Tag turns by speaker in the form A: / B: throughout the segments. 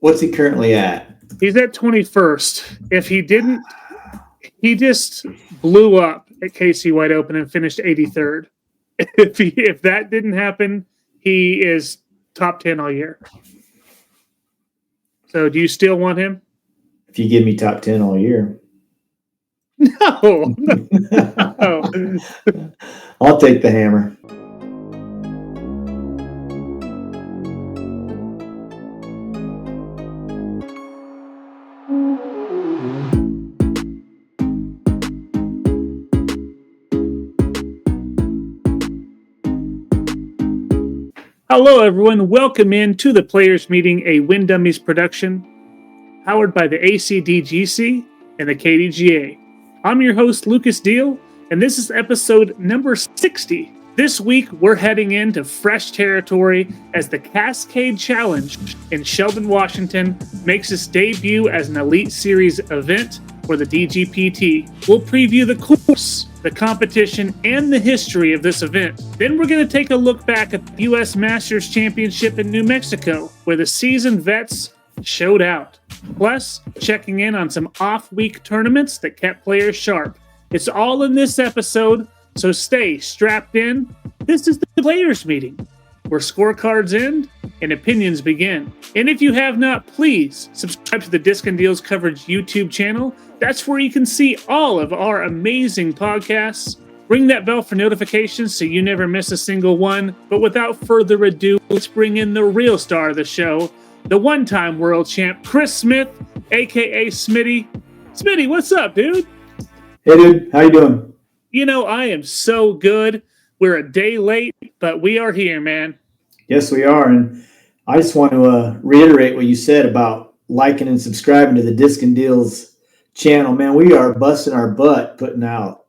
A: What's he currently at?
B: He's at 21st. If he didn't, he just blew up at KC Wide Open and finished 83rd. If that didn't happen, he is top 10 all year. So do you still want him?
A: If you give me top 10 all year.
B: No.
A: I'll take the hammer.
B: Hello, everyone. Welcome in to the Players Meeting, a Win Dummies production, powered by the ACDGC and the KDGA. I'm your host, Lucas Deal, and this is episode number 60. This week, we're heading into fresh territory as the Cascade Challenge in Shelton, Washington makes its debut as an Elite Series event for the DGPT. We'll preview the course, the competition, and the history of this event. Then we're going to take a look back at the U.S. Masters Championship in New Mexico, where the seasoned vets showed out. Plus, checking in on some off-week tournaments that kept players sharp. It's all in this episode, so stay strapped in. This is the Players Meeting, where scorecards end and opinions begin. And if you have not, please subscribe to the Disc and Deals Coverage YouTube channel. That's where you can see all of our amazing podcasts. Ring that bell for notifications so you never miss a single one. But without further ado, let's bring in the real star of the show, the one-time world champ, Chris Smith, a.k.a. Smitty. Smitty, what's up, dude?
A: Hey, dude. How you doing?
B: You know, I am so good. We're a day late, but we are here, man.
A: Yes, we are. And I just want to reiterate what you said about liking and subscribing to the Disc and Deals channel. Man, we are busting our butt putting out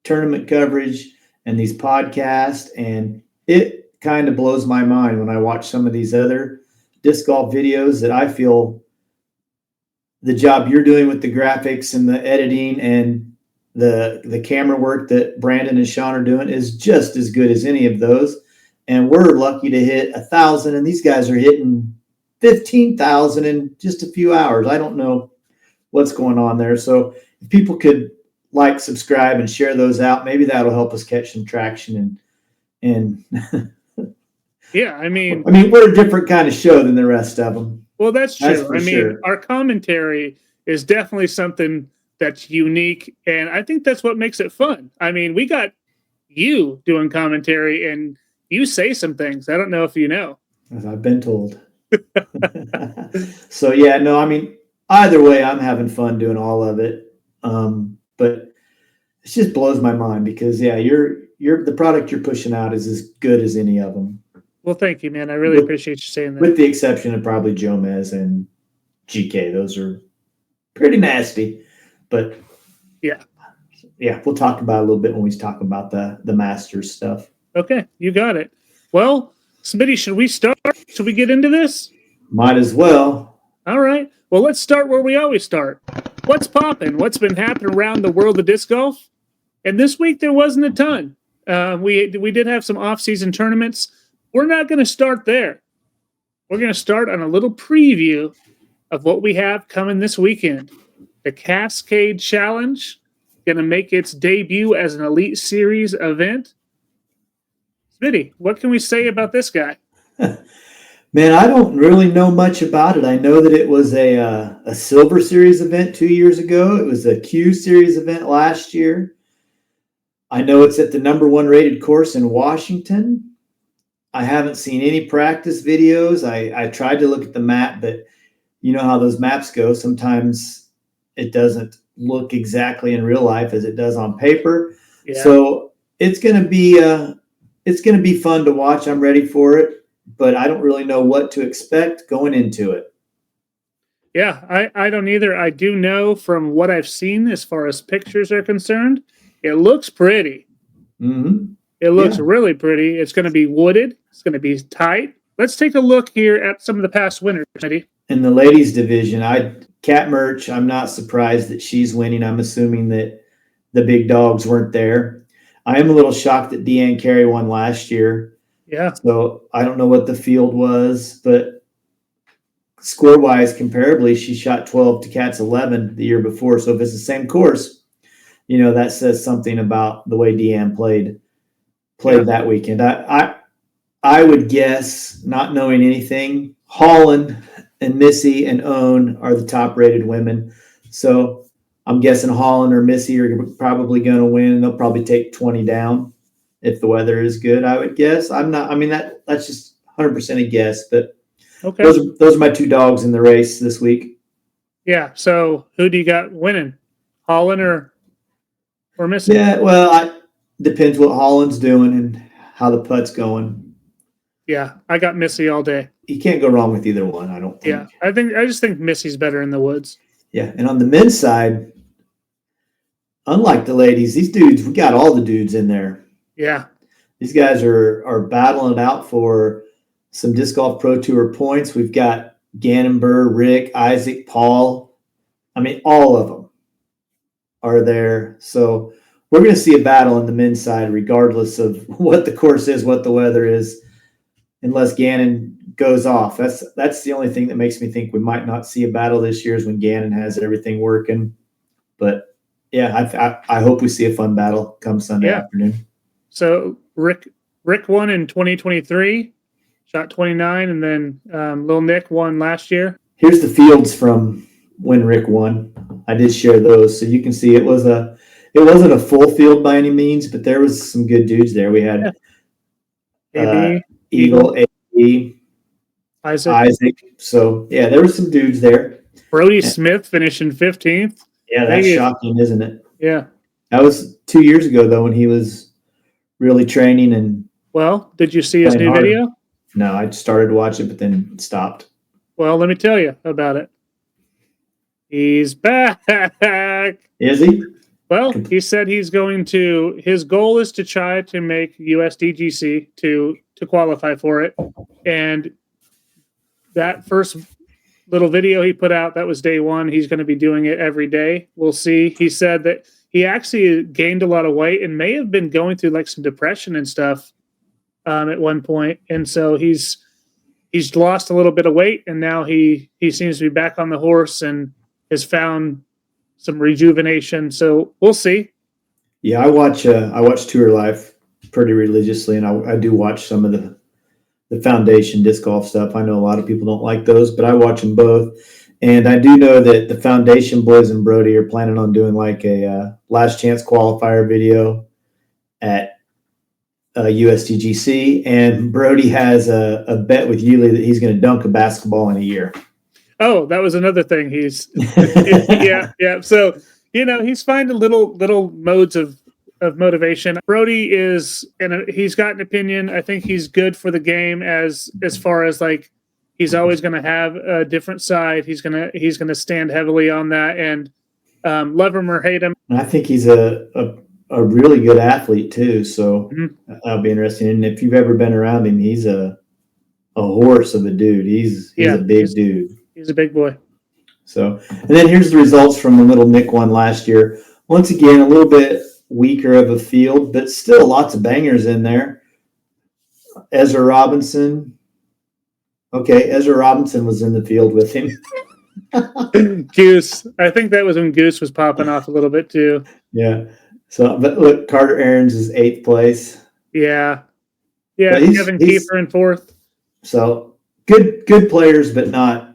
A: tournament coverage and these podcasts, and it kind of blows my mind when I watch some of these other disc golf videos that I feel the job you're doing with the graphics and the editing and the camera work that Brandon and Sean are doing is just as good as any of those. And we're lucky to hit 1,000, and these guys are hitting 15,000 in just a few hours. I don't know what's going on there. So if people could like, subscribe, and share those out, maybe that'll help us catch some traction. And
B: yeah, I mean,
A: we're a different kind of show than the rest of them.
B: Well, that's true.
A: That's sure.
B: Our commentary is definitely something that's unique, and I think that's what makes it fun. I mean, we got you doing commentary, and you say some things. I don't know if you know.
A: As I've been told. So, yeah, no, I mean, either way, I'm having fun doing all of it. But it just blows my mind because, yeah, the product you're pushing out is as good as any of them.
B: Well, thank you, man. I really appreciate you saying that.
A: With the exception of probably Jomez and GK. Those are pretty nasty. But,
B: yeah,
A: we'll talk about it a little bit when we talk about the Masters stuff.
B: Okay, you got it. Well, Smitty, should we start? Should we get into this?
A: Might as well.
B: All right. Well, let's start where we always start. What's popping? What's been happening around the world of disc golf? And this week there wasn't a ton. We did have some off-season tournaments. We're not going to start there. We're going to start on a little preview of what we have coming this weekend. The Cascade Challenge, going to make its debut as an Elite Series event. Smitty, what can we say about this guy?
A: Man, I don't really know much about it. I know that it was a Silver Series event 2 years ago. It was a Q Series event last year. I know it's at the number 1 rated course in Washington. I haven't seen any practice videos. I tried to look at the map, but you know how those maps go. Sometimes it doesn't look exactly in real life as it does on paper. Yeah. So it's going to be fun to watch. I'm ready for it, but I don't really know what to expect going into it.
B: Yeah, I don't either. I do know from what I've seen as far as pictures are concerned, it looks pretty.
A: Mm-hmm.
B: It looks really pretty. It's going to be wooded. It's going to be tight. Let's take a look here at some of the past winners, Eddie.
A: In the ladies division, Kat Merch, I'm not surprised that she's winning. I'm assuming that the big dogs weren't there. I am a little shocked that Deanne Carey won last year.
B: Yeah.
A: So I don't know what the field was, but score-wise, comparably, she shot 12 to Kat's 11 the year before. So if it's the same course, that says something about the way Deanne played that weekend. I would guess, not knowing anything, Holland and Missy and Owen are the top-rated women. So I'm guessing Holland or Missy are probably going to win. They'll probably take 20 down if the weather is good, I would guess. That's just 100% a guess, but
B: okay.
A: Those are my two dogs in the race this week.
B: Yeah. So who do you got winning? Holland or Missy?
A: Yeah, well, depends what Holland's doing and how the putt's going.
B: Yeah, I got Missy all day.
A: You can't go wrong with either one, I don't think.
B: Yeah, I just think Missy's better in the woods.
A: Yeah, and on the men's side, unlike the ladies, these dudes, we got all the dudes in there.
B: Yeah.
A: These guys are battling it out for some Disc Golf Pro Tour points. We've got Gannon Burr, Rick, Isaac, Paul. All of them are there. So we're going to see a battle on the men's side regardless of what the course is, what the weather is, unless Gannon goes off. That's the only thing that makes me think we might not see a battle this year is when Gannon has everything working. But, yeah, I hope we see a fun battle come Sunday afternoon.
B: So Rick won in 2023, shot 29, and then Lil Nick won last year.
A: Here's the fields from when Rick won. I did share those, so you can see it wasn't a full field by any means, but there was some good dudes there. We had Eagle, AB, Isaac. So yeah, there were some dudes there.
B: Brody Smith finishing 15th.
A: Yeah, that's shocking, isn't it?
B: Yeah.
A: That was 2 years ago though, when he was really training and.
B: Well, did you see his new video?
A: No, I started to watch it, but then stopped.
B: Well, let me tell you about it. He's back.
A: Is he?
B: Well, he said his goal is to try to make USDGC to qualify for it. And that first little video he put out, that was day one. He's going to be doing it every day. We'll see. He said that he actually gained a lot of weight and may have been going through like some depression and stuff at one point. And so he's lost a little bit of weight, and now he seems to be back on the horse and has found some rejuvenation. So we'll see.
A: Yeah, I watch Tour Life pretty religiously, and I do watch some of the Foundation disc golf stuff. I know a lot of people don't like those, but I watch them both. And I do know that the Foundation boys and Brody are planning on doing like a last chance qualifier video at USDGC, and Brody has a bet with Yuli that he's going to dunk a basketball in a year.
B: Oh, that was another thing. Yeah. So, he's finding little modes of motivation. Brody he's got an opinion. I think he's good for the game as far as like, he's always going to have a different side. He's going to stand heavily on that, and love him or hate him.
A: I think he's a really good athlete too. So that'll be interesting. And if you've ever been around him, he's a horse of a dude. He's a big dude.
B: He's a big boy.
A: So, and then here's the results from the little Nick one last year. Once again, a little bit weaker of a field, but still lots of bangers in there. Ezra Robinson. Okay, Ezra Robinson was in the field with him.
B: Goose. I think that was when Goose was popping off a little bit too.
A: Yeah. So, but look, Carter Aarons is 8th place.
B: Yeah. Yeah, Kevin Kiefer in 4th.
A: So, good players, but not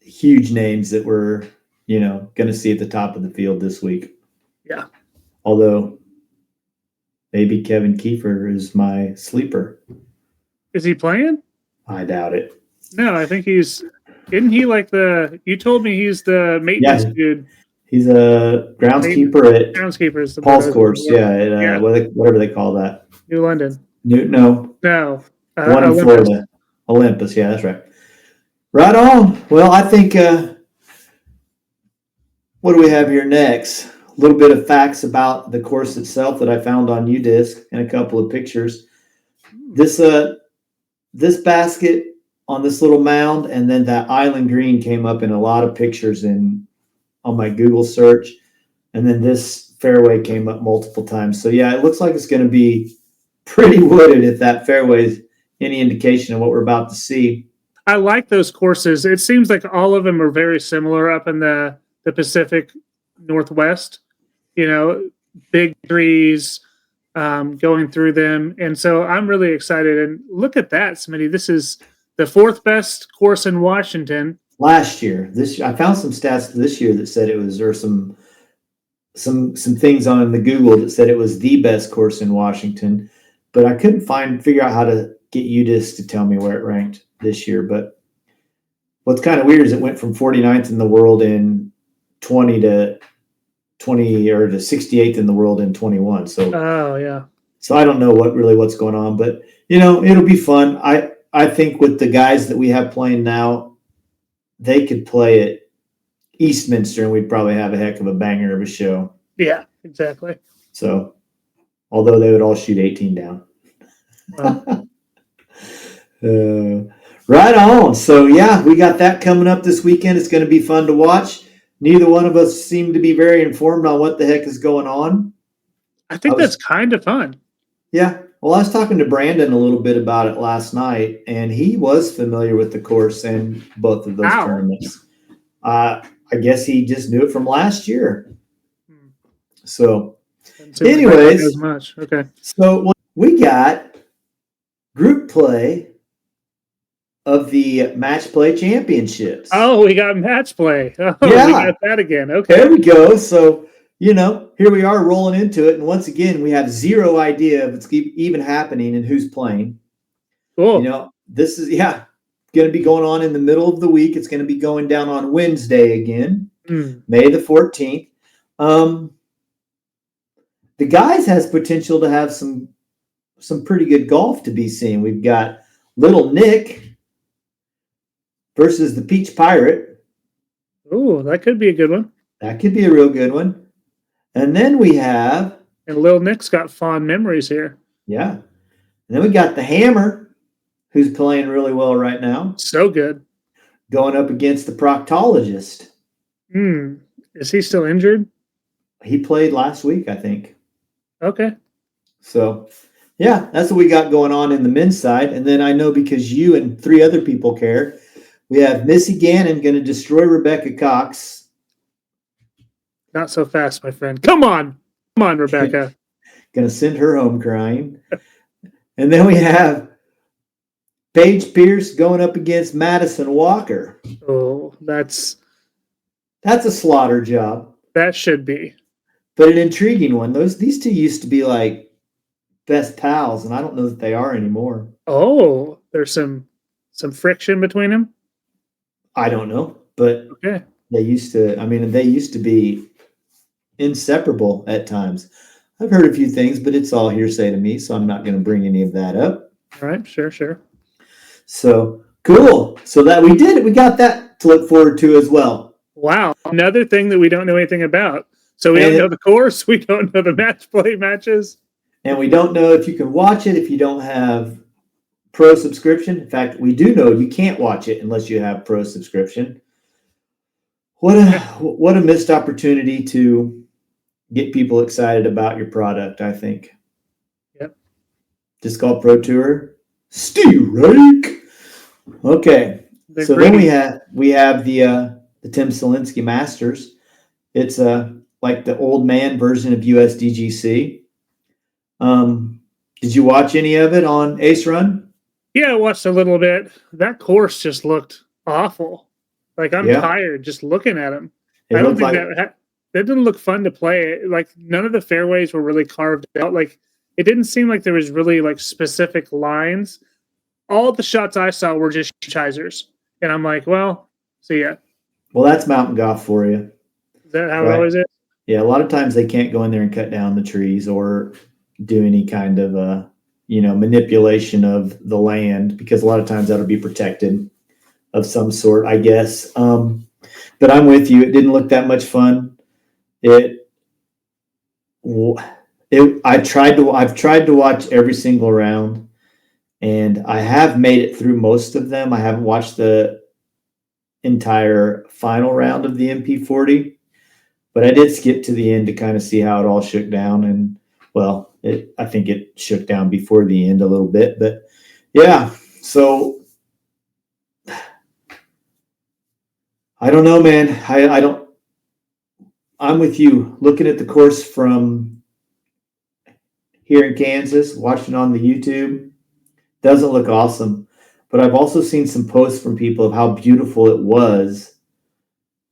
A: huge names that we're, going to see at the top of the field this week.
B: Yeah.
A: Although, maybe Kevin Kiefer is my sleeper.
B: Is he playing?
A: I doubt it.
B: No, I think isn't he like you told me he's the maintenance dude.
A: He's a groundskeeper at
B: groundskeepers.
A: Paul's course. Yeah. Whatever they call that.
B: New London.
A: No. One in Florida. Olympus. Yeah, that's right. Right on. Well, I think, what do we have here next? A little bit of facts about the course itself that I found on UDisc and a couple of pictures. This basket on this little mound, and then that island green came up in a lot of pictures on my Google search. And then this fairway came up multiple times. So yeah, it looks like it's going to be pretty wooded if that fairway is any indication of what we're about to see.
B: I like those courses. It seems like all of them are very similar up in the Pacific Northwest. Big trees, going through them, and so I'm really excited. And look at that, Smitty. This is the fourth best course in Washington.
A: Last year, I found some stats this year that said it was, or some things on the Google that said it was the best course in Washington, but I couldn't figure out how to get UDIS to tell me where it ranked this year. But what's kind of weird is it went from 49th in the world in 20 to 68th in the world in 21. So,
B: oh yeah.
A: So I don't know what's going on, but it'll be fun. I think with the guys that we have playing now, they could play at Eastminster and we'd probably have a heck of a banger of a show.
B: Yeah, exactly.
A: So, although they would all shoot 18 down.
B: Wow.
A: Right on. So, yeah, we got that coming up this weekend. It's going to be fun to watch. Neither one of us seem to be very informed on what the heck is going on.
B: I think that's kind of fun.
A: Yeah. Well, I was talking to Brandon a little bit about it last night, and he was familiar with the course and both of those tournaments. I guess he just knew it from last year. So, anyways,
B: as much. Okay.
A: So we got group play of the match play championships.
B: Oh, we got match play. Oh,
A: yeah.
B: We got that again. Okay.
A: There we go. So, here we are rolling into it. And once again, we have zero idea if it's even happening and who's playing.
B: Cool.
A: This is, going to be going on in the middle of the week. It's going to be going down on Wednesday again, May the 14th. The guys has potential to have some pretty good golf to be seen. We've got Little Nick versus the Peach Pirate.
B: Oh, that could be a good one.
A: That could be a real good one. And then we have...
B: And Lil Nick's got fond memories here.
A: Yeah. And then we got the Hammer, who's playing really well right now.
B: So good.
A: Going up against the Proctologist.
B: Is he still injured?
A: He played last week, I think.
B: Okay.
A: So, yeah, that's what we got going on in the men's side. And then I know because you and 3 other people care, we have Missy Gannon going to destroy Rebecca Cox.
B: Not so fast, my friend. Come on, Rebecca.
A: Going to send her home crying. And then we have Paige Pierce going up against Madison Walker.
B: Oh, that's
A: a slaughter job.
B: That should be.
A: But an intriguing one. These two used to be like best pals, and I don't know that they are anymore.
B: Oh, there's some friction between them?
A: I don't know, but
B: okay.
A: They used to be inseparable at times. I've heard a few things, but it's all hearsay to me, so I'm not going to bring any of that up.
B: All right, sure.
A: So, cool. So that we did it. We got that to look forward to as well.
B: Wow. Another thing that we don't know anything about. So we don't know the course. We don't know the match play matches.
A: And we don't know if you can watch it if you don't have pro subscription. In fact, we do know you can't watch it unless you have pro subscription. What a missed opportunity to get people excited about your product, I think.
B: Yep.
A: Disc Golf Pro Tour. Steve Rake. Okay. So then we have the Tim Selinsky Masters. It's like the old man version of USDGC. Did you watch any of it on Ace Run?
B: Yeah, I watched a little bit. That course just looked awful. Like I'm tired just looking at them. I don't think that didn't look fun to play. Like none of the fairways were really carved out. Like it didn't seem like there was really like specific lines. All the shots I saw were just chisers. And I'm like, well, see ya.
A: Well, that's mountain golf for you.
B: Is that how it always is?
A: Yeah, a lot of times they can't go in there and cut down the trees or do any kind of manipulation of the land, because a lot of times that'll be protected of some sort, I guess. But I'm with you. It didn't look that much fun. I've tried to watch every single round, and I have made it through most of them. I haven't watched the entire final round of the MP40, but I did skip to the end to kind of see how it all shook down. And well, I think it shook down before the end a little bit, but yeah. So I don't know, man. I don't. I'm with you. Looking at the course from here in Kansas, watching on the YouTube, doesn't look awesome. But I've also seen some posts from people of how beautiful it was.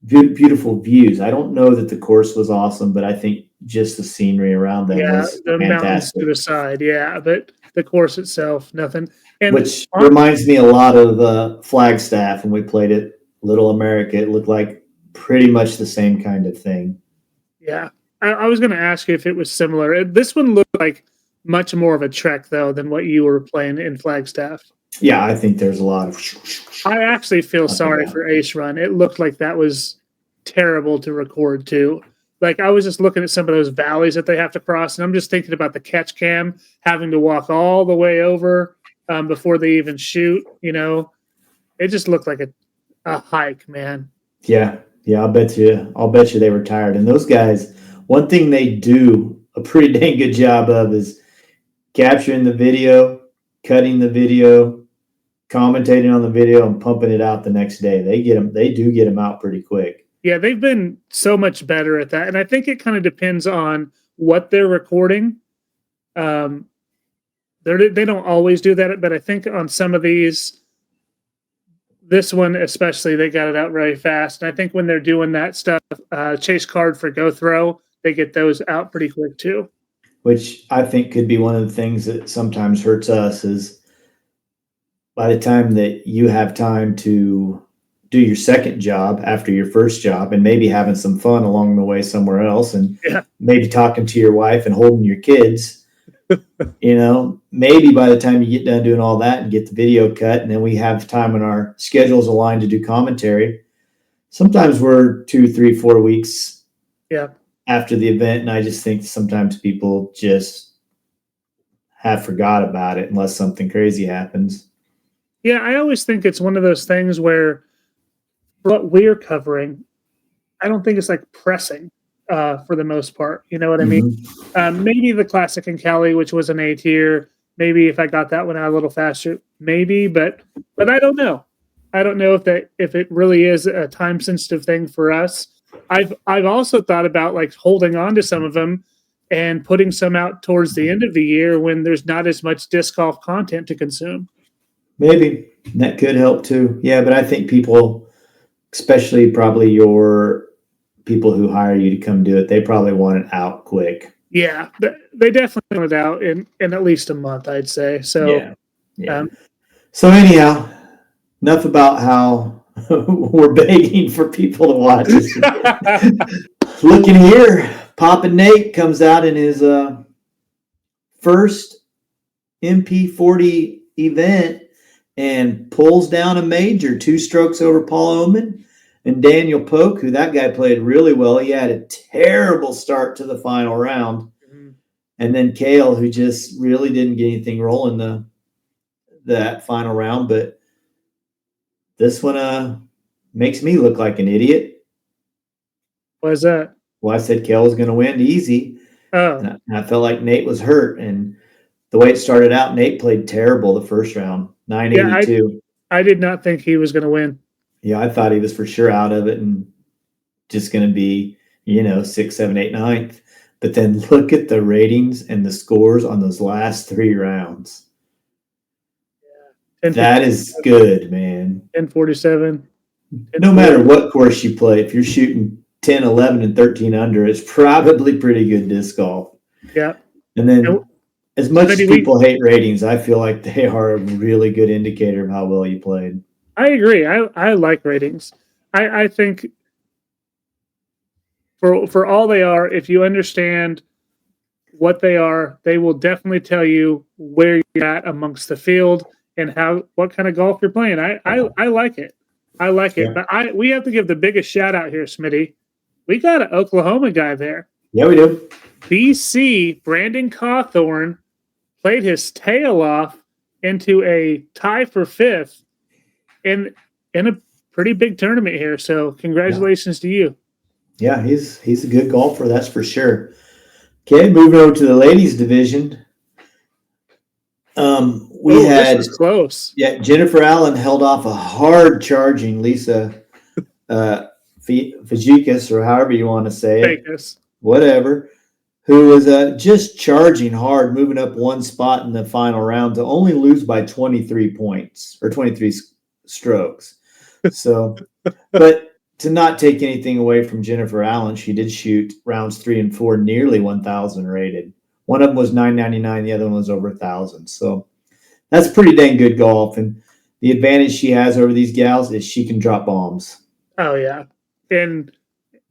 A: Beautiful views. I don't know that the course was awesome, but I think just the scenery around them
B: Yeah,
A: was
B: the mountains to
A: fantastic.
B: the side. Yeah, but the course itself, nothing. And
A: Which reminds me a lot of Flagstaff when we played at Little America. It looked like pretty much the same kind of thing.
B: yeah, I was going to ask you if it was similar. This one looked like much more of a trek though than what you were playing in Flagstaff.
A: Yeah, I think there's a lot of.
B: I actually feel
A: up and
B: sorry
A: down.
B: for Ace Run. It looked like that was terrible to record too. Like I was just looking at some of those valleys that they have to cross, and I'm just thinking about the catch cam having to walk all the way over before they even shoot. You know, it just looked like a hike, man.
A: Yeah, yeah, I'll bet you they were tired. And those guys, one thing they do a pretty dang good job of is capturing the video, cutting the video, commentating on the video, and pumping it out the next day. They do get them out pretty quick.
B: Yeah, they've been so much better at that, and I think it kind of depends on what they're recording. They don't always do that, but I think on some of these, this one especially, they got it out very fast. And I think when they're doing that stuff, chase card for go throw, they get those out pretty quick too.
A: Which I think could be one of the things that sometimes hurts us is by the time that you have time to do your second job after your first job and maybe having some fun along the way somewhere else and maybe talking to your wife and holding your kids, maybe by the time you get done doing all that and get the video cut and then we have time in our schedules aligned to do commentary, sometimes we're 2, 3, 4 weeks after the event. And I just think sometimes people just have forgot about it unless something crazy happens.
B: Yeah, I always think it's one of those things where what we're covering, I don't think it's like pressing for the most part. You know what I mean? Maybe the Classic in Cali, which was an A tier. Maybe if I got that one out a little faster, maybe. But I don't know. I don't know if it really is a time sensitive thing for us. I've also thought about like holding on to some of them and putting some out towards the end of the year when there's not as much disc golf content to consume.
A: Maybe that could help too. Yeah, but I think people, especially probably your people who hire you to come do it, they probably want it out quick.
B: Yeah, they definitely want it out in at least a month, I'd say. So,
A: yeah. So anyhow, enough about how we're begging for people to watch us. Looking here, Papa Nate comes out in his first MP40 event and pulls down a major, 2 strokes over Paul Oman and Daniel Polk, who that guy played really well. He had a terrible start to the final round. And then Kale, who just really didn't get anything rolling that final round. But this one makes me look like an idiot.
B: Why is that?
A: Well, I said Kale was going to win easy.
B: Oh.
A: And I felt like Nate was hurt. And the way it started out, Nate played terrible the first round, 982.
B: Yeah, I did not think he was going to win.
A: Yeah, I thought he was for sure out of it and just going to be, 6th, 7th, 8th, 9th. But then look at the ratings and the scores on those last 3 rounds. Yeah. That is good, man.
B: 1047.
A: No matter what course you play, if you're shooting 10, 11, and 13 under, it's probably pretty good disc golf.
B: Yeah.
A: And then as much as people hate ratings, I feel like they are a really good indicator of how well you played.
B: I agree. I like ratings. I think for all they are, if you understand what they are, they will definitely tell you where you're at amongst the field and what kind of golf you're playing. I like it. I like it. But we have to give the biggest shout out here, Smitty. We got an Oklahoma guy there.
A: Yeah, we do.
B: BC, Brandon Cawthorn, played his tail off into a tie for 5th in a pretty big tournament here. So congratulations to you.
A: Yeah, he's a good golfer, that's for sure. Okay, moving over to the ladies division.
B: This was close.
A: Yeah, Jennifer Allen held off a hard charging Lisa Fajikas, or however you want to say it,
B: Vegas.
A: whatever, who was just charging hard, moving up one spot in the final round to only lose by 23 points or 23 strokes. So, but to not take anything away from Jennifer Allen, she did shoot rounds 3 and 4 nearly 1,000 rated. One of them was 999, the other one was over 1,000. So that's pretty dang good golf. And the advantage she has over these gals is she can drop bombs.
B: Oh yeah, and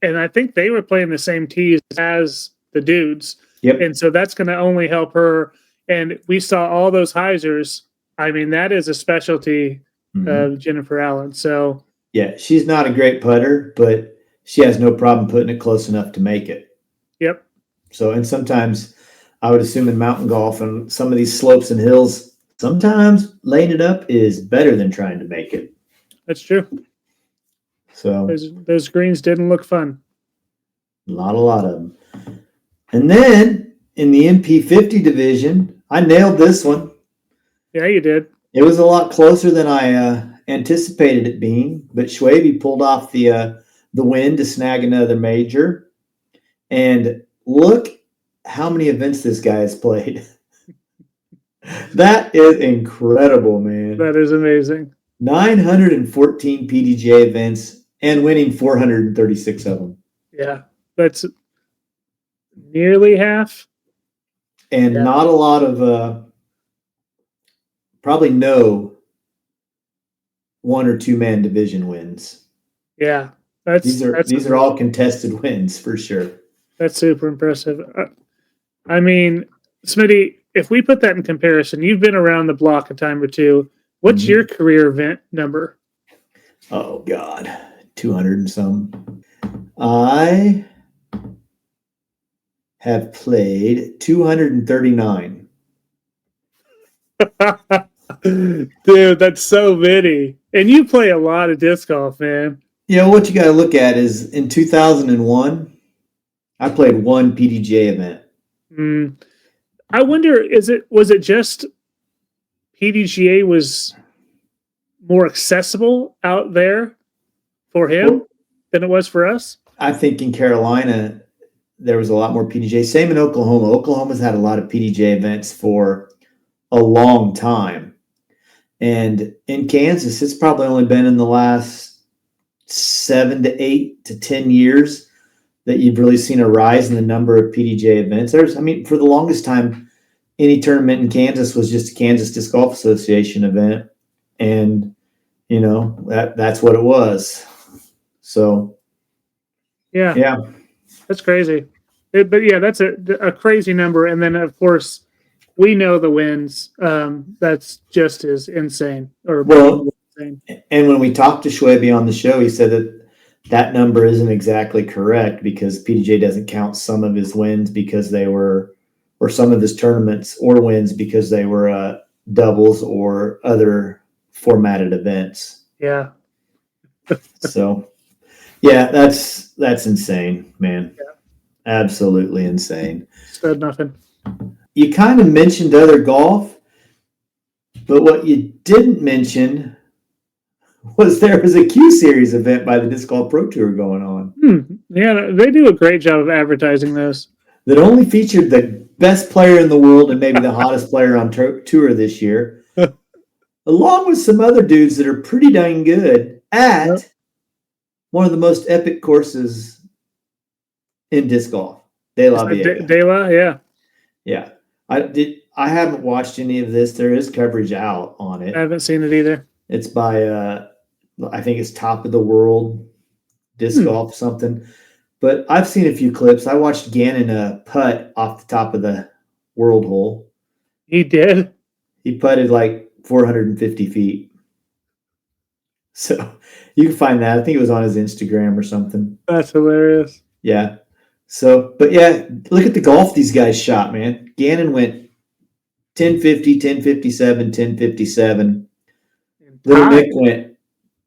B: I think they were playing the same tees as the dudes.
A: Yep.
B: And so that's going to only help her. And we saw all those hyzers. I mean, that is a specialty of Jennifer Allen. So
A: yeah, she's not a great putter, but she has no problem putting it close enough to make it.
B: Yep.
A: So, and sometimes I would assume in mountain golf and some of these slopes and hills, sometimes laying it up is better than trying to make it.
B: That's true.
A: So
B: those greens didn't look fun.
A: A lot of them. And then in the MP50 division, I nailed this one.
B: Yeah, you did.
A: It was a lot closer than I anticipated it being, but Schwabe pulled off the win to snag another major. And look how many events this guy has played. That is incredible, man.
B: That is amazing.
A: 914 PDGA events and winning 436 of them.
B: Yeah, that's nearly half.
A: And not a lot of, probably no 1 or 2 man division wins.
B: Yeah,
A: these are all contested wins for sure.
B: That's super impressive. I mean, Smitty, if we put that in comparison, you've been around the block a time or two. What's your career event number?
A: Oh God, 200 and some. I have played 239.
B: Dude, that's so many. And you play a lot of disc golf, man.
A: You know, what you got to look at is in 2001, I played 1 PDGA event.
B: I wonder, was it just PDGA was more accessible out there for him than it was for us?
A: I think in Carolina, there was a lot more PDGA. Same in Oklahoma. Oklahoma's had a lot of PDGA events for a long time. And in Kansas, it's probably only been in the last 7 to 8 to 10 years that you've really seen a rise in the number of PDGA events. For the longest time, any tournament in Kansas was just a Kansas Disc Golf Association event. And, you know, that's what it was. So, yeah.
B: That's crazy. But yeah, that's a crazy number. And then, of course, we know the wins. That's just as insane. Insane.
A: And when we talked to Schwabe on the show, he said that number isn't exactly correct because PDGA doesn't count some of his wins because they were, or some of his tournaments or wins because they were doubles or other formatted events.
B: Yeah.
A: So, yeah, that's insane, man.
B: Yeah.
A: Absolutely insane.
B: Said nothing.
A: You kind of mentioned other golf, but what you didn't mention was there was a Q Series event by the Disc Golf Pro Tour going on.
B: Yeah, they do a great job of advertising those.
A: That only featured the best player in the world and maybe the hottest player on tour this year, along with some other dudes that are pretty dang good at one of the most epic courses in disc golf. De La Vega.
B: De La, yeah.
A: Yeah. I haven't watched any of this. There is coverage out on it.
B: I haven't seen it either.
A: It's by I think it's Top of the World Disc Golf something. But I've seen a few clips. I watched Gannon putt off the top of the world hole.
B: He did?
A: He putted like 450 feet. So you can find that. I think it was on his Instagram or something.
B: That's hilarious.
A: Yeah. So, but yeah, look at the golf these guys shot, man. Gannon went 1050, 1057, 1057. Little Mick went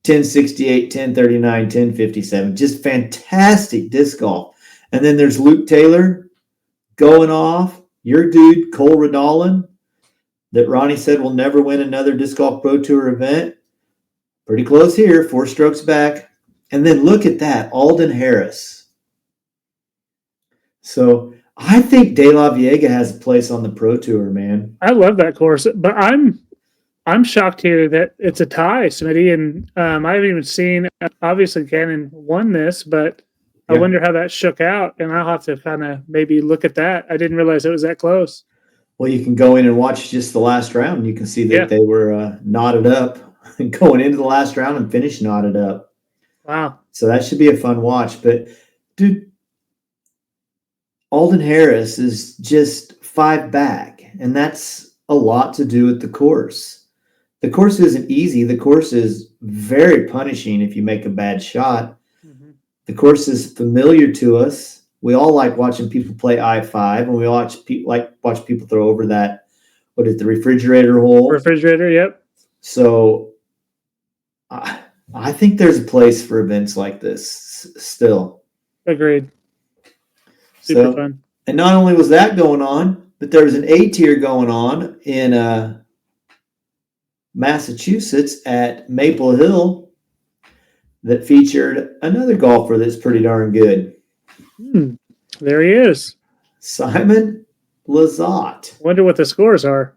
A: 1068, 1039, 1057. Just fantastic disc golf. And then there's Luke Taylor going off. Your dude, Cole Redolin, that Ronnie said will never win another Disc Golf Pro Tour event. Pretty close here. 4 strokes back. And then look at that, Alden Harris. So I think De La Viega has a place on the Pro Tour, man.
B: I love that course, but I'm shocked here that it's a tie, Smitty, and I haven't even seen. Obviously, Cannon won this, but I wonder how that shook out, and I'll have to kind of maybe look at that. I didn't realize it was that close.
A: Well, you can go in and watch just the last round. And you can see that they were knotted up going into the last round and finish knotted up.
B: Wow!
A: So that should be a fun watch. But dude, Alden Harris is just 5 back, and that's a lot to do with the course. The course isn't easy. The course is very punishing if you make a bad shot. Mm-hmm. The course is familiar to us. We all like watching people play I-5, and we watch people throw over that, the refrigerator hole?
B: Refrigerator, yep.
A: So I think there's a place for events like this still.
B: Agreed. Super fun.
A: And not only was that going on, but there was an A-tier going on in Massachusetts at Maple Hill that featured another golfer that's pretty darn good.
B: There he is.
A: Simon Lizotte.
B: Wonder what the scores are.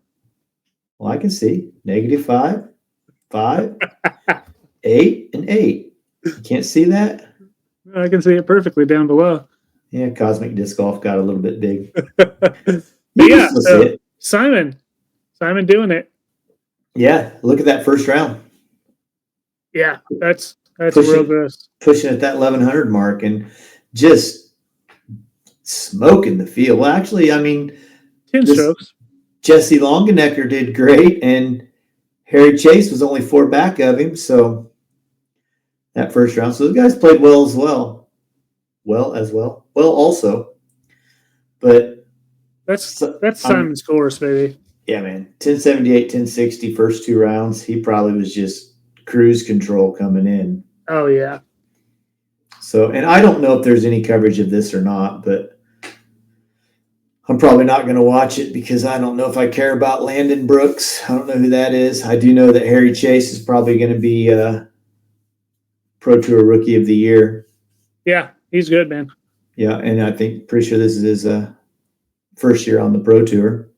A: Well, I can see -5, 5, 8, and 8. You can't see that?
B: I can see it perfectly down below.
A: Yeah, Cosmic Disc Golf got a little bit big.
B: Yeah, so Simon doing it.
A: Yeah, look at that first round.
B: Yeah, that's real good.
A: Pushing at that 1100 mark and just smoking the field. Well, actually, I mean,
B: 10 strokes.
A: Jesse Longenecker did great, and Harry Chase was only 4 back of him. So that first round, so the guys played well as well. Well, also, but
B: that's Simon's course, baby.
A: Yeah, man, 1078, 1060 first 2 rounds. He probably was just cruise control coming in.
B: Oh yeah.
A: So, and I don't know if there's any coverage of this or not, but I'm probably not going to watch it because I don't know if I care about Landon Brooks. I don't know who that is. I do know that Harry Chase is probably going to be Pro Tour Rookie of the Year.
B: Yeah, he's good, man.
A: Yeah, and I think pretty sure this is his first year on the Pro Tour.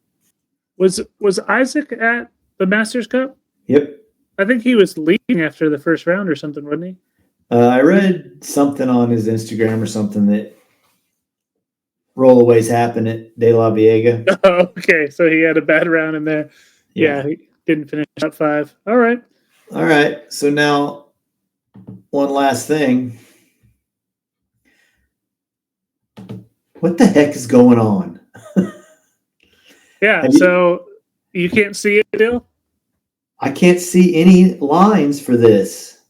B: Was Isaac at the Masters Cup?
A: Yep.
B: I think he was leading after the first round or something, wasn't he?
A: I read something on his Instagram or something that rollaways happen at De La Viega.
B: Oh, okay, so he had a bad round in there. Yeah, he didn't finish top 5. All right.
A: So now, one last thing. What the heck is going on?
B: Yeah, so you can't see it still?
A: I can't see any lines for this.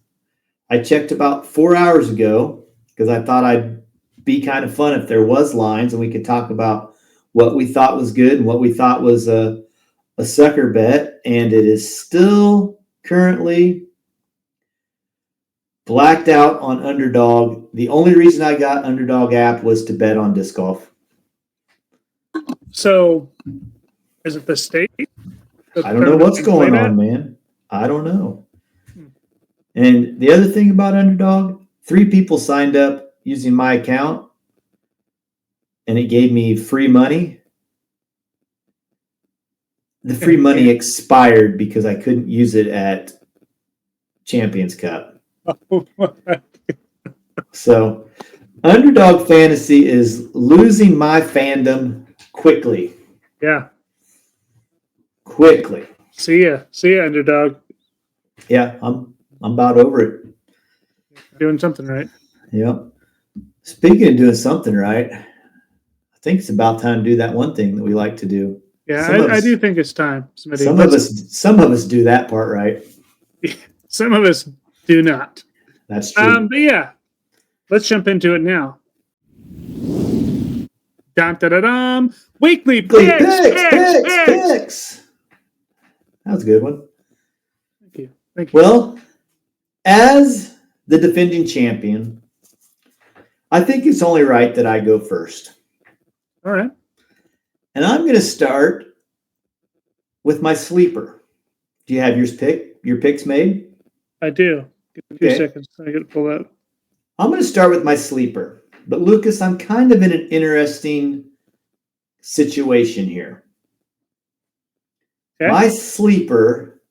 A: I checked about 4 hours ago because I thought I'd be kind of fun if there was lines and we could talk about what we thought was good and what we thought was a sucker bet. And it is still currently blacked out on Underdog. The only reason I got Underdog app was to bet on disc golf.
B: So is it the state?
A: I don't know what's going on, man. I don't know. And the other thing about Underdog, 3 people signed up using my account, and it gave me free money. The free money expired because I couldn't use it at Champions Cup. So Underdog Fantasy is losing my fandom quickly.
B: Yeah.
A: Quickly.
B: See ya, Underdog.
A: Yeah, I'm about over it.
B: Doing something right.
A: Yep. Speaking of doing something right, I think it's about time to do that one thing that we like to do.
B: Yeah, I do think it's time. Smitty.
A: Some of us do that part right.
B: Some of us do not.
A: That's true.
B: But yeah, let's jump into it now. Dun, dun, dun, dun. Weekly picks.
A: That was a good one.
B: Thank you.
A: Well, as the defending champion, I think it's only right that I go first.
B: All right.
A: And I'm going to start with my sleeper. Do you have your picks made?
B: I do. Give me a few seconds. I got to pull up.
A: I'm going to start with my sleeper. But Lucas, I'm kind of in an interesting situation here.
B: Okay.
A: My sleeper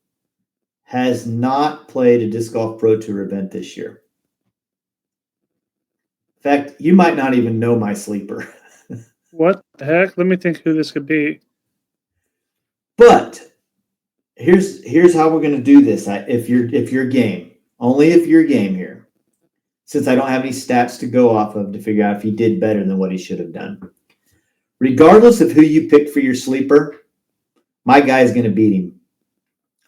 A: has not played a Disc Golf Pro Tour event this year. In fact, you might not even know my sleeper.
B: What the heck? Let me think who this could be.
A: But here's how we're going to do this. If you're game, only if you're game here, since I don't have any stats to go off of to figure out if he did better than what he should have done. Regardless of who you pick for your sleeper, my guy is going to beat him.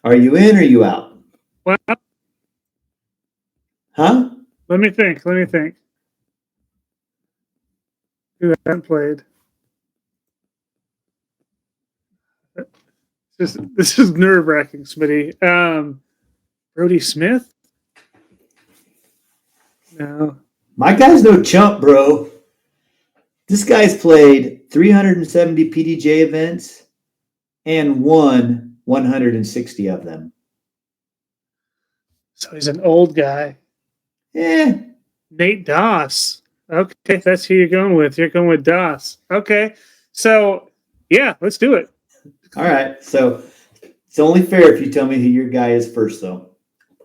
A: Are you in or are you out?
B: Well,
A: Huh?
B: let me think. Who hasn't played? This is nerve-wracking, Smitty. Brody Smith? No.
A: My guy's no chump, bro. This guy's played 370 PDJ events and won 160 of them.
B: So he's an old guy. Nate Doss. Okay, that's who you're going with. You're going with Doss. Okay. So, yeah, let's do it.
A: All right. So it's only fair if you tell me who your guy is first, though.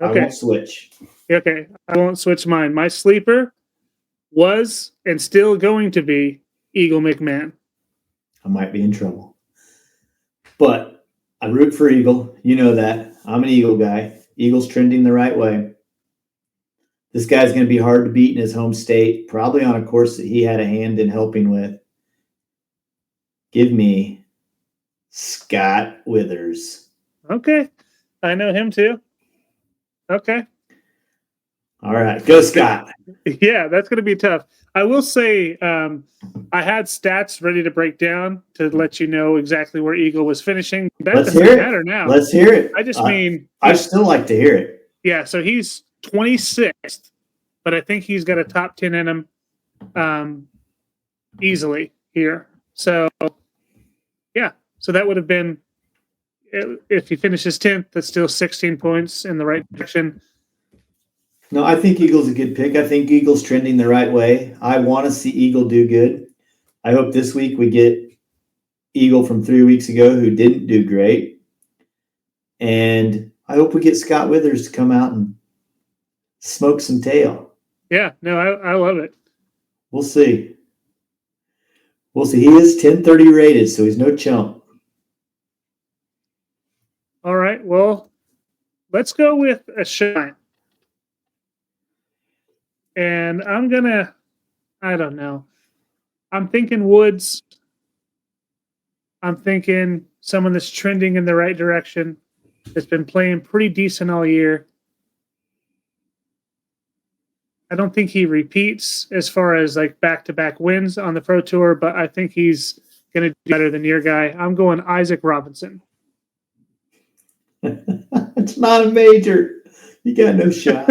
B: Okay.
A: I won't switch.
B: Okay. I won't switch mine. My sleeper was and still going to be Eagle McMahon.
A: I might be in trouble. But I root for Eagle. You know that. I'm an Eagle guy. Eagle's trending the right way. This guy's going to be hard to beat in his home state, probably on a course that he had a hand in helping with. Give me Scott Withers.
B: Okay. I know him too. Okay.
A: All right. Go, Scott.
B: Yeah, that's going to be tough. I will say I had stats ready to break down to let you know exactly where Eagle was finishing. That doesn't matter now.
A: Let's hear it.
B: I just mean...
A: I'd still like to hear it.
B: Yeah, so he's 26th, but I think he's got a top 10 in him easily here. So, yeah. So that would have been... If he finishes 10th, that's still 16 points in the right direction.
A: No, I think Eagle's a good pick. I think Eagle's trending the right way. I want to see Eagle do good. I hope this week we get Eagle from 3 weeks ago who didn't do great. And I hope we get Scott Withers to come out and smoke some tail.
B: Yeah, no, I love it.
A: We'll see. We'll see. He is 1030 rated, so he's no chump.
B: All right, well, let's go with a shine. And I'm going to, I don't know. I'm thinking Woods. I'm thinking someone that's trending in the right direction, that's been playing pretty decent all year. I don't think he repeats as far as like back-to-back wins on the Pro Tour, but I think he's going to do better than your guy. I'm going Isaac Robinson.
A: It's not a major. You got no shot.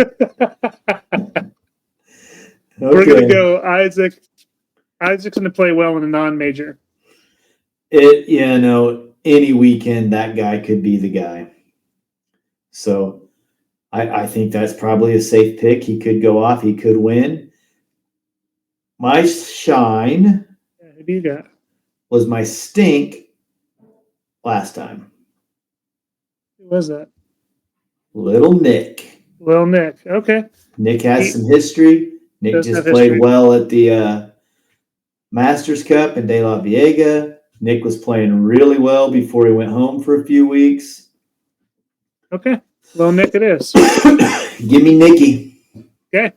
A: Okay.
B: We're going to go Isaac. Isaac's going to play well in a non-major.
A: Any weekend that guy could be the guy. So I think that's probably a safe pick. He could go off. He could win. My shine
B: Who do you got?
A: Was my stink last time.
B: Who was that?
A: Little Nick.
B: Little Nick. Okay.
A: Nick has some history. Nick just played well at the Masters Cup in De La Viega. Nick was playing really well before he went home for a few weeks.
B: Okay. Little Nick it is.
A: Give me Nicky.
B: Okay.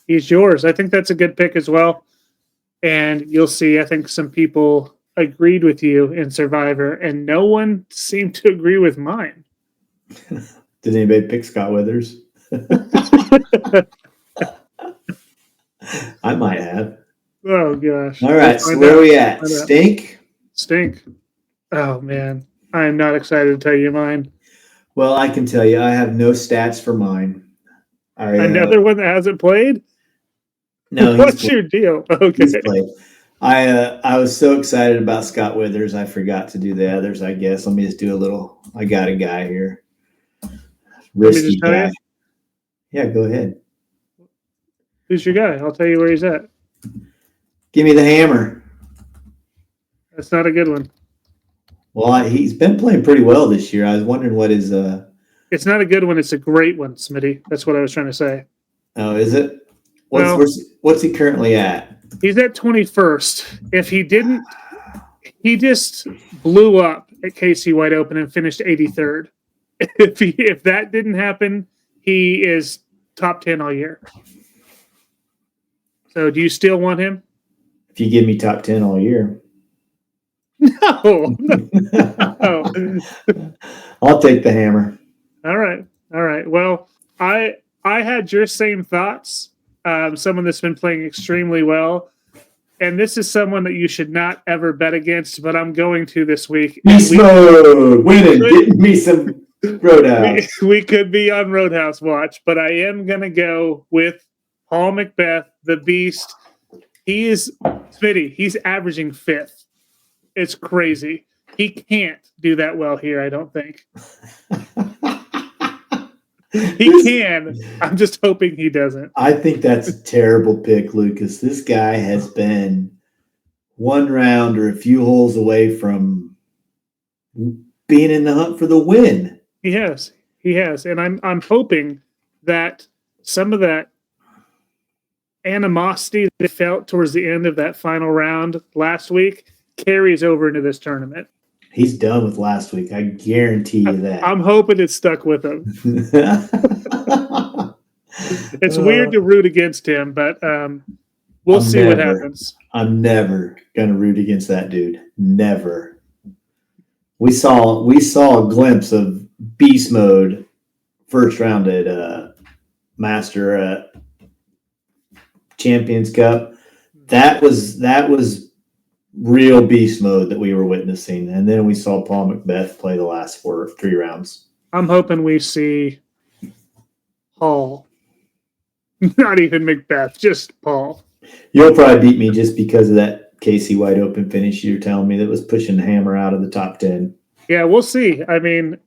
B: He's yours. I think that's a good pick as well. And you'll see, I think some people agreed with you in Survivor, and no one seemed to agree with mine.
A: Did anybody pick Scott Withers? I might have.
B: Oh, gosh.
A: All right, so where are we at? Stink?
B: Stink. Oh, man. I am not excited to tell you mine.
A: Well, I can tell you, I have no stats for mine.
B: Another one that hasn't played?
A: No.
B: What's your deal? Okay.
A: He's played. I was so excited about Scott Withers, I forgot to do the others, I guess. Let me just do a little. I got a guy here. Risky guy. Yeah, go ahead.
B: Who's your guy? I'll tell you where he's at.
A: Give me the hammer.
B: That's not a good one.
A: Well, he's been playing pretty well this year. I was wondering what his.
B: It's not a good one. It's a great one, Smitty. That's what I was trying to say.
A: Oh, is it?
B: What's
A: he currently at?
B: He's at 21st. If he didn't, he just blew up at KC Wide Open and finished 83rd. If that didn't happen, he is top 10 all year. So do you still want him?
A: If you give me top 10 all year.
B: No.
A: I'll take the hammer.
B: All right. Well, I had your same thoughts. Someone that's been playing extremely well. And this is someone that you should not ever bet against, but I'm going to this week.
A: Beast mode! Winning! Getting me some Roadhouse.
B: We could be on Roadhouse watch, but I am going to go with Paul Macbeth, the Beast. Smitty, he's averaging 5th. It's crazy. He can't do that well here, I don't think. He can. I'm just hoping he doesn't.
A: I think that's a terrible pick, Lucas. This guy has been one round or a few holes away from being in the hunt for the win.
B: He has. And I'm hoping that some of that animosity they felt towards the end of that final round last week carries over into this tournament.
A: He's done with last week. I guarantee you that.
B: I'm hoping it's stuck with him. It's weird to root against him, but we'll see what happens.
A: I'm never going to root against that dude. Never. We saw a glimpse of beast mode first round at Master Champions Cup. That was real beast mode that we were witnessing. And then we saw Paul Macbeth play the last 3 rounds.
B: I'm hoping we see Paul. Not even Macbeth, just Paul.
A: You'll probably beat me just because of that KC Wide Open finish you're telling me that was pushing the hammer out of the top 10.
B: Yeah, we'll see. I mean,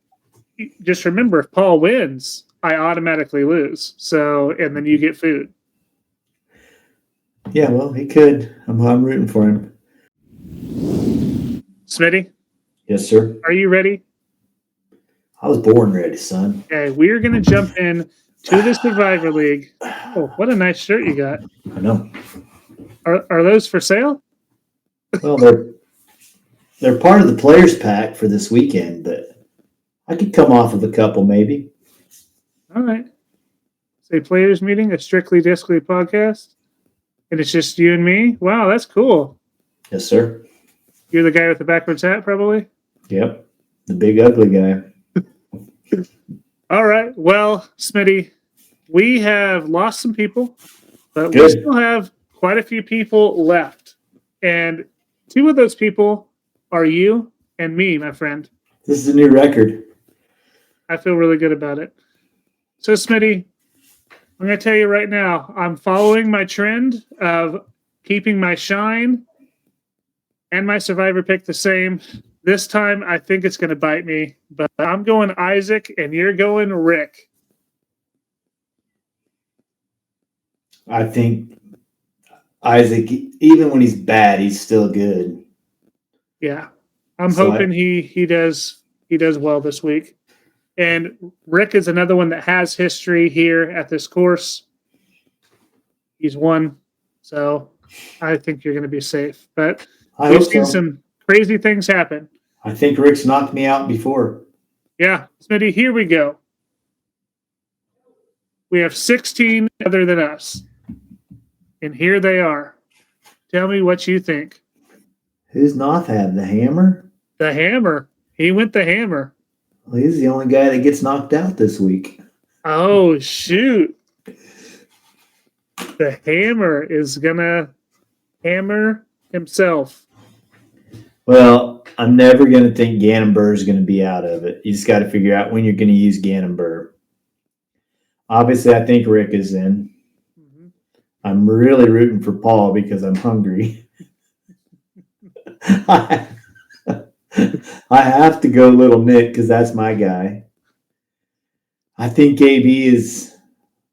B: just remember, if Paul wins, I automatically lose. So, and then you get food.
A: Yeah, well, he could. I'm rooting for him.
B: Smitty?
A: Yes, sir.
B: Are you ready?
A: I was born ready, son.
B: Okay, we're going to jump in to the Survivor League. Oh, what a nice shirt you got.
A: I know.
B: Are those for sale?
A: Well, they're part of the players pack for this weekend, but I could come off of a couple maybe.
B: All right. It's a players meeting, a Strictly Discly podcast, and it's just you and me. Wow, that's cool.
A: Yes, sir.
B: You're the guy with the backwards hat, probably?
A: Yep. The big ugly guy.
B: All right. Well, Smitty, we have lost some people, but
A: Good.
B: We still have quite a few people left. And 2 of those people are you and me, my friend.
A: This is a new record.
B: I feel really good about it. So, Smitty, I'm going to tell you right now, I'm following my trend of keeping my shine and my survivor pick the same. This time, I think it's going to bite me, but I'm going Isaac and you're going Rick.
A: I think Isaac, even when he's bad, he's still good.
B: Yeah. I'm hoping he does well this week. And Rick is another one that has history here at this course. He's won, so I think you're going to be safe. But we've seen some crazy things happen.
A: I think Rick's knocked me out before.
B: Yeah. Smitty, here we go. We have 16 other than us. And here they are. Tell me what you think.
A: Who's Noth have? The hammer?
B: The hammer. He went the hammer.
A: Well, he's the only guy that gets knocked out this week.
B: Oh, shoot. The hammer is going to hammer himself.
A: Well, I'm never going to think Gannon-Burr is going to be out of it. You just got to figure out when you're going to use Gannon-Burr. Obviously, I think Rick is in. Mm-hmm. I'm really rooting for Paul because I'm hungry. I have to go Little Nick because that's my guy. I think KB is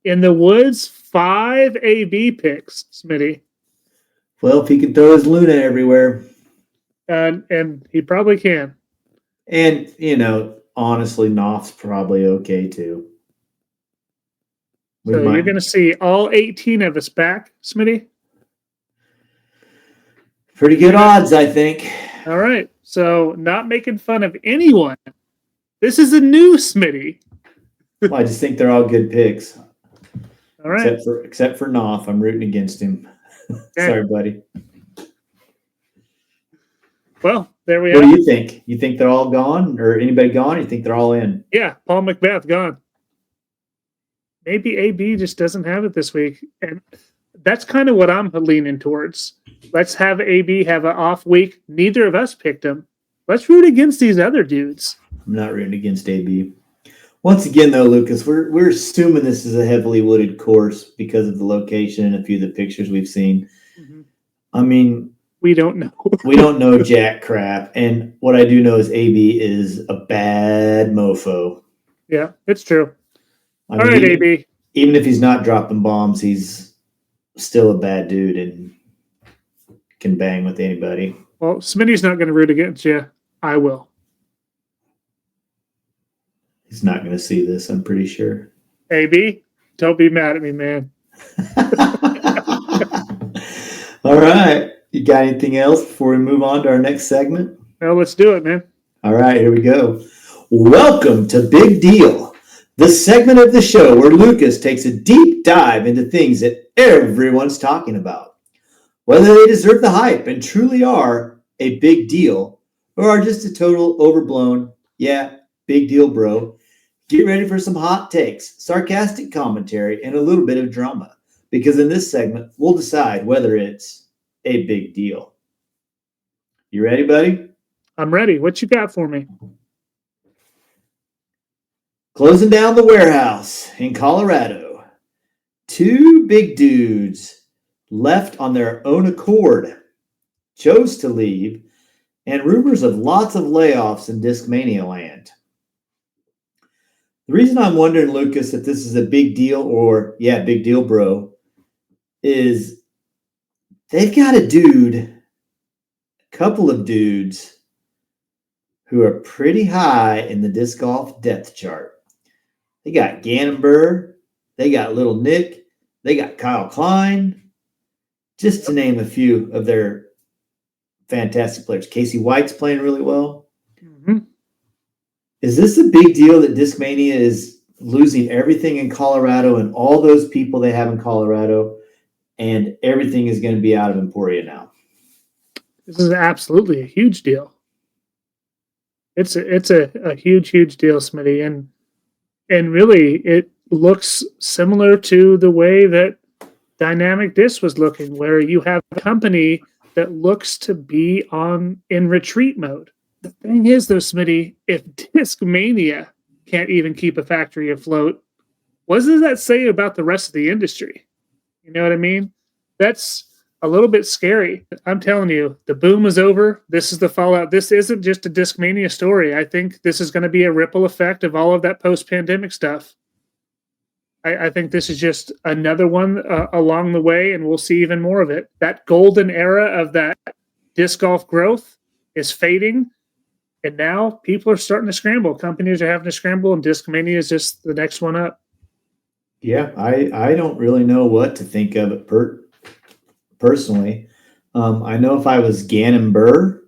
B: in the woods 5 AB picks, Smitty.
A: Well, if he can throw his Luna everywhere.
B: And he probably can.
A: And, honestly, Knopf's probably okay too.
B: So you're going to see all 18 of us back, Smitty?
A: Pretty good odds, I think.
B: All right. So not making fun of anyone. This is a new Smitty.
A: Well, I just think they're all good picks.
B: All right.
A: Except for Knopf. I'm rooting against him. Okay. Sorry, buddy.
B: Well, there we
A: are. What
B: do
A: you think? You think they're all gone? Or anybody gone? Or you think they're all in?
B: Yeah, Paul Macbeth gone. Maybe AB just doesn't have it this week. And that's kind of what I'm leaning towards. Let's have AB have an off week. Neither of us picked him. Let's root against these other dudes.
A: I'm not rooting against AB. Once again, though, Lucas, we're assuming this is a heavily wooded course because of the location and a few of the pictures we've seen. Mm-hmm. I mean,
B: we don't know.
A: We don't know jack crap. And what I do know is AB is a bad mofo.
B: Yeah, it's true. All right, AB.
A: Even if he's not dropping bombs, he's still a bad dude and can bang with anybody.
B: Well, Smitty's not going to root against you. I will.
A: He's not going to see this, I'm pretty sure.
B: AB, don't be mad at me, man.
A: All right. You got anything else before we move on to our next segment?
B: Well, let's do it, man.
A: All right, here we go. Welcome to Big Deal, the segment of the show where Lucas takes a deep dive into things that everyone's talking about, whether they deserve the hype and truly are a big deal or are just a total overblown, big deal, bro. Get ready for some hot takes, sarcastic commentary, and a little bit of drama, because in this segment, we'll decide whether it's a big deal. You ready, buddy?
B: I'm ready. What you got for me?
A: Closing down the warehouse in Colorado. 2 big dudes left on their own accord, chose to leave, and rumors of lots of layoffs in Discmania land. The reason I'm wondering, Lucas, if this is a big deal or, big deal, bro, is they've got a couple of dudes who are pretty high in the disc golf depth chart. They got Gannonburr, they got Little Nick, they got Kyle Klein, just to name a few of their fantastic players. Casey White's playing really well. Mm-hmm. Is this a big deal that Discmania is losing everything in Colorado and all those people they have in Colorado, and everything is going to be out of Emporia now?
B: This is absolutely a huge deal. It's a huge deal, Smitty, and really it looks similar to the way that Dynamic Disc was looking, where you have a company that looks to be in retreat mode. The thing is, though, Smitty, if Discmania can't even keep a factory afloat, what does that say about the rest of the industry? You know what I mean? That's a little bit scary. I'm telling you, the boom is over. This is the fallout. This isn't just a Discmania story. I think this is going to be a ripple effect of all of that post-pandemic stuff. I think this is just another one along the way, and we'll see even more of it. That golden era of that disc golf growth is fading, and now people are starting to scramble. Companies are having to scramble, and Discmania is just the next one up.
A: Yeah, I don't really know what to think of it personally. I know if I was Gannon Burr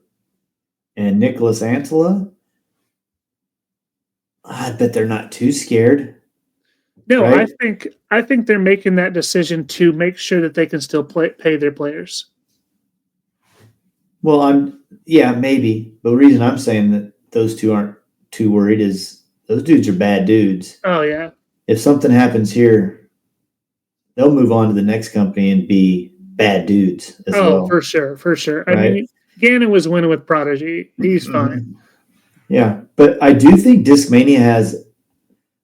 A: and Nicholas Antela, I bet they're not too scared.
B: No, right? I think they're making that decision to make sure that they can still pay their players.
A: Well, maybe. But the reason I'm saying that those two aren't too worried is those dudes are bad dudes.
B: Oh, yeah.
A: If something happens here, they'll move on to the next company and be bad dudes as well.
B: Oh, for sure. Right? I mean, Gannon was winning with Prodigy. He's fine.
A: Yeah, but I do think Discmania has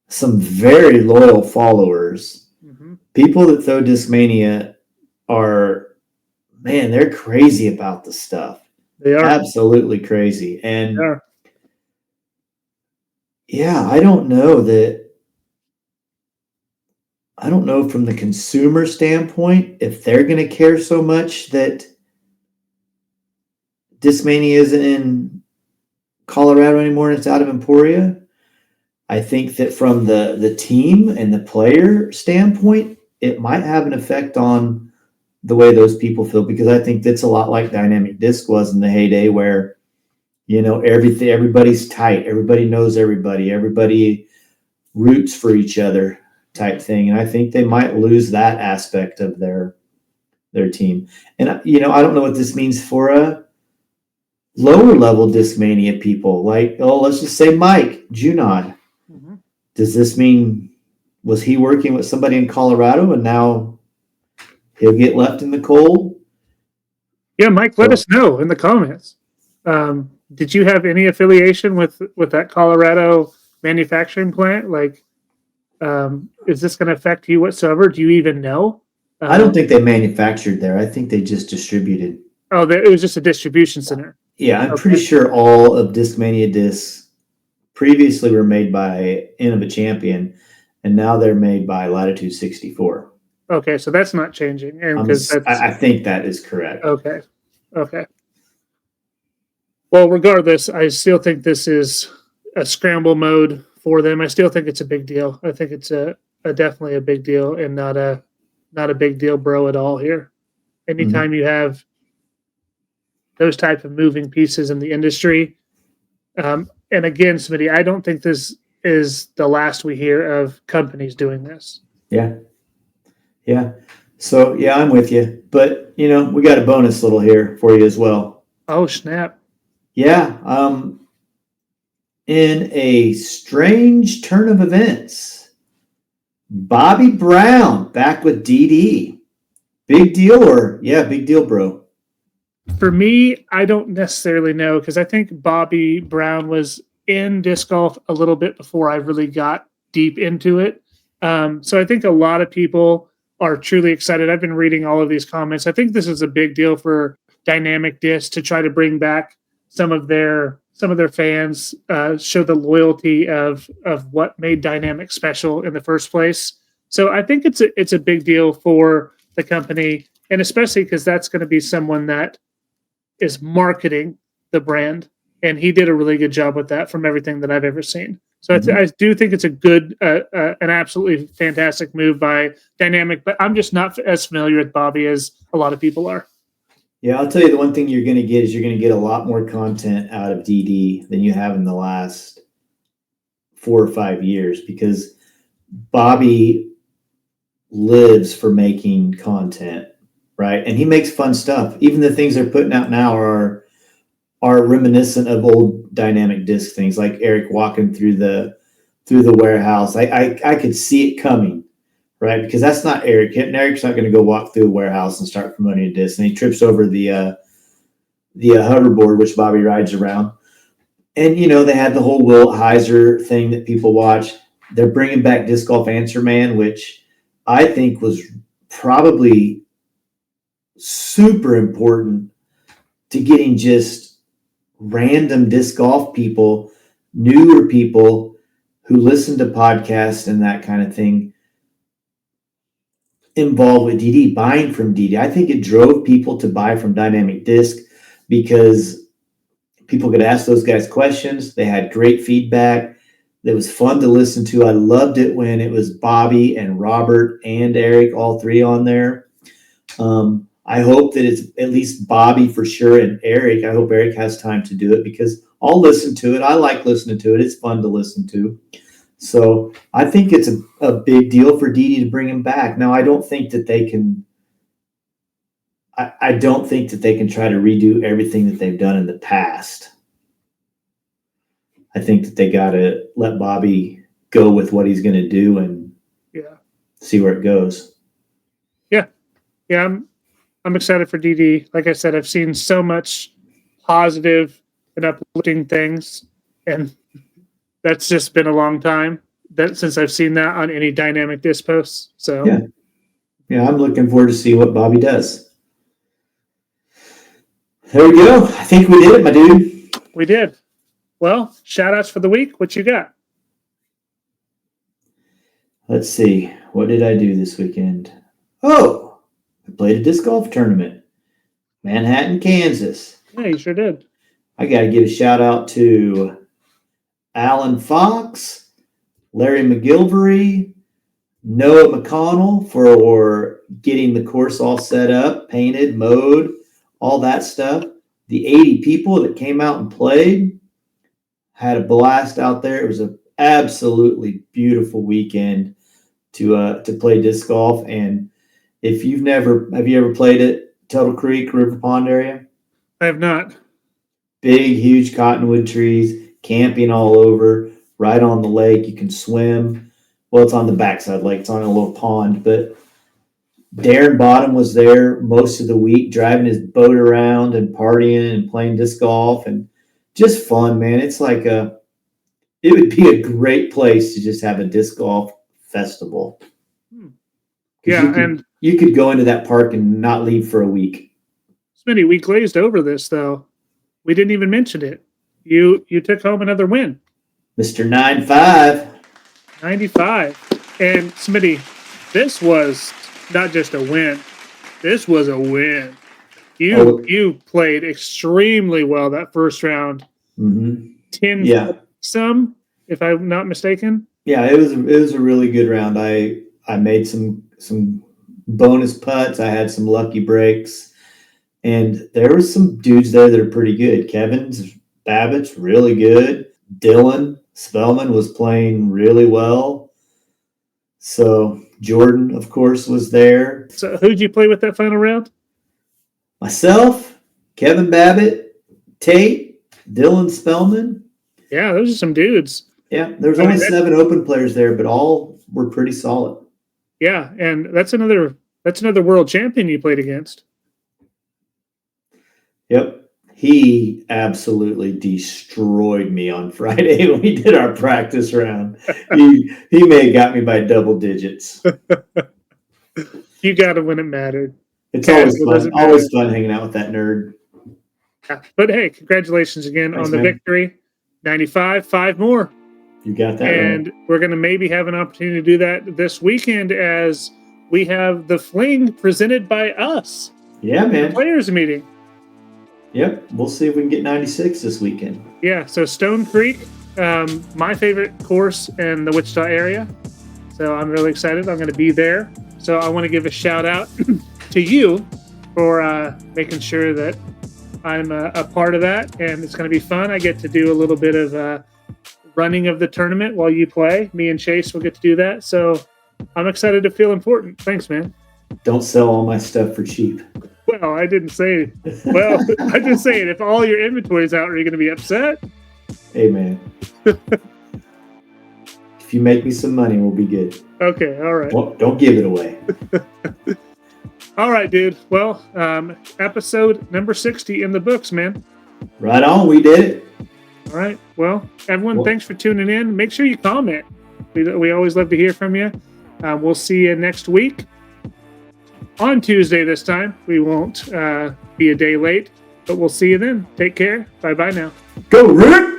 A: some very loyal followers. Mm-hmm. People that throw Discmania they're crazy about the stuff.
B: They are.
A: Absolutely crazy. And I don't know that I don't know from the consumer standpoint if they're going to care so much that Discmania isn't in Colorado anymore and it's out of Emporia. I think that from the team and the player standpoint, it might have an effect on the way those people feel, because I think that's a lot like Dynamic Disc was in the heyday, where everybody's tight, everybody knows everybody roots for each other type thing, and I think they might lose that aspect of their team. And I don't know what this means for a lower level Discmania people, like, let's just say Mike Junod. Mm-hmm. Does this mean, was he working with somebody in Colorado and now he'll get left in the cold?
B: Yeah, Mike, let us know in the comments. Did you have any affiliation with that Colorado manufacturing plant? Like, is this going to affect you whatsoever? Do you even know?
A: I don't think they manufactured there. I think they just distributed.
B: Oh, it was just a distribution center.
A: Yeah, I'm pretty sure all of Discmania discs previously were made by Innova Champion, and now they're made by Latitude 64.
B: Okay, so that's not changing. And
A: I think that is correct.
B: Okay. Well, regardless, I still think this is a scramble mode for them. I still think it's a big deal. I think it's a definitely a big deal, and not a big deal bro at all here. Anytime you have those type of moving pieces in the industry, and again, Smitty, I don't think this is the last we hear of companies doing this.
A: Yeah. So yeah, I'm with you, but we got a bonus little here for you as well.
B: Oh snap!
A: Yeah. In a strange turn of events, Bobby Brown back with DD. Big deal, or big deal, bro?
B: For me, I don't necessarily know, because I think Bobby Brown was in disc golf a little bit before I really got deep into it. So I think a lot of people are truly excited. I've been reading all of these comments. I think this is a big deal for Dynamic Disc to try to bring back some of their fans, show the loyalty of what made Dynamic special in the first place. So I think it's a big deal for the company, and especially because that's going to be someone that is marketing the brand, and he did a really good job with that from everything that I've ever seen. So I do think it's a good, an absolutely fantastic move by Dynamic, but I'm just not as familiar with Bobby as a lot of people are.
A: Yeah, I'll tell you, the one thing you're going to get is you're going to get a lot more content out of DD than you have in the last 4 or 5 years, because Bobby lives for making content, right? And he makes fun stuff. Even the things they're putting out now are reminiscent of old Dynamic Disc things, like Eric walking through the warehouse. I could see it coming, right? Because that's not Eric. And Eric's not going to go walk through a warehouse and start promoting a disc. And he trips over the hoverboard, which Bobby rides around. And, they had the whole Wilt Heiser thing that people watch. They're bringing back Disc Golf Answer Man, which I think was probably super important to getting just random disc golf people, newer people who listen to podcasts and that kind of thing, involved with DD, buying from DD. I think it drove people to buy from Dynamic Disc because people could ask those guys questions. They had great feedback. It was fun to listen to. I loved it when it was Bobby and Robert and Eric, all three on there. I hope that it's at least Bobby for sure, and Eric. I hope Eric has time to do it, because I'll listen to it. I like listening to it. It's fun to listen to. So I think it's a big deal for DD to bring him back. Now, I don't think that they can. I don't think that they can try to redo everything that they've done in the past. I think that they got to let Bobby go with what he's going to do and see where it goes.
B: Yeah. I'm excited for DD. Like I said, I've seen so much positive and uplifting things, and that's just been a long time since I've seen that on any Dynamic Disc posts. So
A: yeah, I'm looking forward to see what Bobby does. There we go. I think we did it, my dude.
B: We did. Well, shout outs for the week. What you got?
A: Let's see. What did I do this weekend? Oh, I played a disc golf tournament. Manhattan, Kansas.
B: Yeah, you sure did.
A: I got to give a shout out to Alan Fox, Larry McGilvery, Noah McConnell for getting the course all set up, painted, mowed, all that stuff. The 80 people that came out and played had a blast out there. It was an absolutely beautiful weekend to play disc golf. And if have you ever played at Tuttle Creek, River Pond area?
B: I have not.
A: Big, huge cottonwood trees, camping all over, right on the lake. You can swim. Well, it's on the backside lake. It's on a little pond. But Darren Bottom was there most of the week, driving his boat around and partying and playing disc golf, and just fun, man. It's like it would be a great place to just have a disc golf festival.
B: Yeah,
A: you could go into that park and not leave for a week.
B: Smitty, we glazed over this though. We didn't even mention it. You took home another win.
A: Mr. 9-5.
B: 95. And Smitty, this was not just a win. This was a win. You played extremely well that first round.
A: Mm-hmm.
B: 10 some, if I'm not mistaken.
A: Yeah, it was a really good round. I made some bonus putts. I had some lucky breaks. And there were some dudes there that are pretty good. Babbitt's really good. Dylan Spellman was playing really well. So Jordan, of course, was there.
B: So who'd you play with that final round?
A: Myself, Kevin Babbitt, Tate, Dylan Spellman.
B: Yeah, those are some dudes.
A: Yeah, there's only 7 open players there, but all were pretty solid.
B: Yeah, and that's another world champion you played against.
A: Yep. He absolutely destroyed me on Friday when we did our practice round. He may have got me by double digits.
B: You got it when it mattered.
A: It's always fun hanging out with that nerd.
B: Yeah. But hey, congratulations again. Thanks, on the victory. 95, 5 more.
A: You got that.
B: And
A: right.
B: We're going to maybe have an opportunity to do that this weekend as we have the Fling presented by us.
A: Yeah, man.
B: The players meeting.
A: Yep, we'll see if we can get 96 this weekend.
B: Yeah, so Stone Creek, my favorite course in the Wichita area. So I'm really excited. I'm going to be there. So I want to give a shout out to you for making sure that I'm a part of that, and it's going to be fun. I get to do a little bit of running of the tournament while you play. Me and Chase will get to do that. So I'm excited to feel important. Thanks, man.
A: Don't sell all my stuff for cheap.
B: Well, I didn't say. Well, I just saying, if all your inventory's out, are you going to be upset?
A: Hey, man. If you make me some money, we'll be good.
B: Okay, all right.
A: Well, don't give it away.
B: All right, dude. Well, episode number 60 in the books, man.
A: Right on. We did it.
B: All right. Well, everyone, thanks for tuning in. Make sure you comment. We always love to hear from you. We'll see you next week. On Tuesday this time. We won't be a day late, but we'll see you then. Take care. Bye-bye now.
A: Go, Rick!